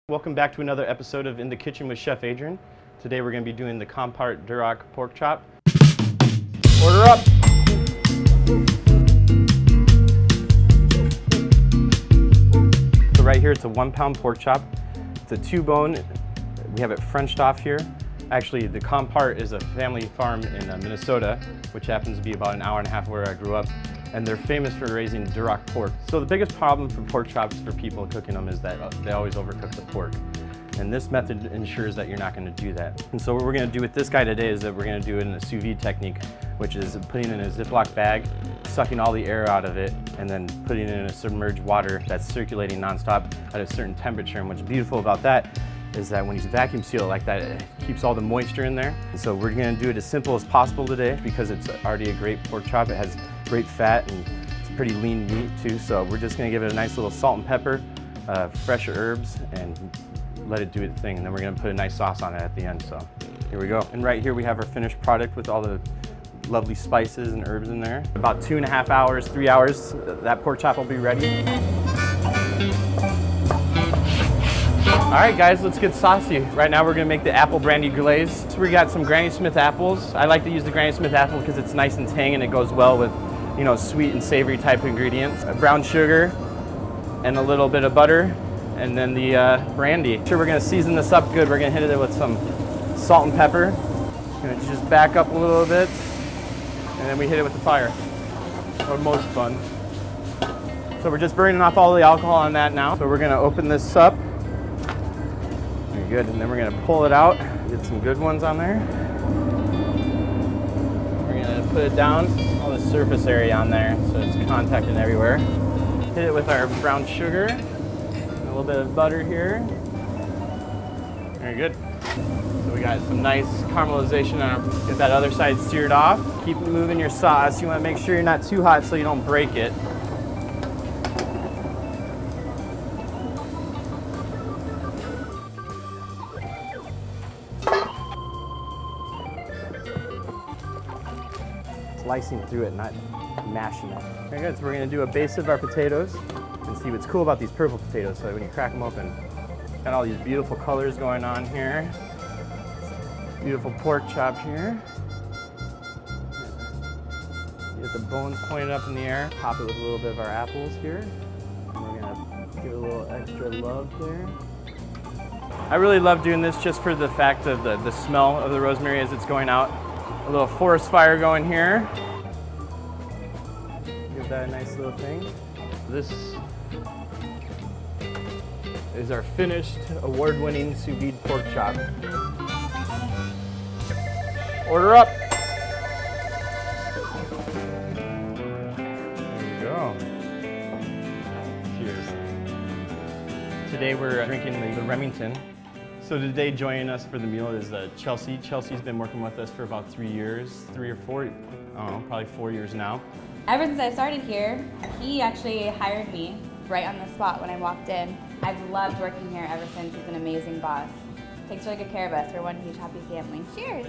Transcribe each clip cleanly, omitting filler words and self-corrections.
Welcome back to another episode of In the Kitchen with Chef Adrian. Today we're going to be doing the Compart Duroc pork chop. Order up! So right here it's a 1 pound pork chop. It's a 2-bone. We have it Frenched off here. Actually, the Compart is a family farm in Minnesota, which happens to be about an hour and a half where I grew up. And they're famous for raising Duroc pork. So the biggest problem for pork chops for people cooking them is that they always overcook the pork. And this method ensures that you're not going to do that. And so what we're going to do with this guy today is that we're going to do it in a sous vide technique, which is putting it in a Ziploc bag, sucking all the air out of it, and then putting it in a submerged water that's circulating nonstop at a certain temperature. And what's beautiful about that is that when you vacuum seal it like that, it keeps all the moisture in there. And so we're going to do it as simple as possible today because it's already a great pork chop. It has great fat and it's pretty lean meat too. So we're just going to give it a nice little salt and pepper, fresh herbs, and let it do its thing. And then we're going to put a nice sauce on it at the end. So here we go. And right here we have our finished product with all the lovely spices and herbs in there. About 2.5 hours, 3 hours, that pork chop will be ready. All right, guys, let's get saucy. Right now we're gonna make the apple brandy glaze. So we got some Granny Smith apples. I like to use the Granny Smith apple because it's nice and tang and it goes well with, you know, sweet and savory type ingredients. Brown sugar and a little bit of butter, and then the brandy. Sure, we're gonna season this up good. We're gonna hit it with some salt and pepper. Gonna just back up a little bit, and then we hit it with the fire, or most fun. So we're just burning off all the alcohol on that now. So we're gonna open this up. Good, and then we're gonna pull it out, get some good ones on there. We're gonna put it down, all the surface area on there, so it's contacting everywhere. Hit it with our brown sugar, a little bit of butter here. Very good. So we got some nice caramelization on our, get that other side seared off. Keep moving your sauce. You wanna make sure you're not too hot so you don't break it. Slicing through it, not mashing it. Very good, so we're gonna do a base of our potatoes and see what's cool about these purple potatoes. So when you crack them open, got all these beautiful colors going on here. Beautiful pork chop here. Get the bones pointed up in the air. Pop it with a little bit of our apples here. And we're gonna give it a little extra love there. I really love doing this just for the fact of the smell of the rosemary as it's going out. A little forest fire going here. Give that a nice little thing. This is our finished award-winning sous vide pork chop. Order up. There we go. Cheers. Today we're drinking the Remington. So today joining us for the meal is Chelsea. Chelsea's been working with us for about 3 years, 3 or 4, I don't know, probably 4 years now. Ever since I started here, he actually hired me right on the spot when I walked in. I've loved working here ever since. He's an amazing boss. Takes really good care of us. We're one huge happy family. Cheers!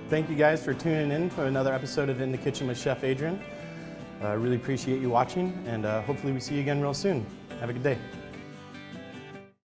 Thank you guys for tuning in to another episode of In the Kitchen with Chef Adrian. Really appreciate you watching, and hopefully we see you again real soon. Have a good day.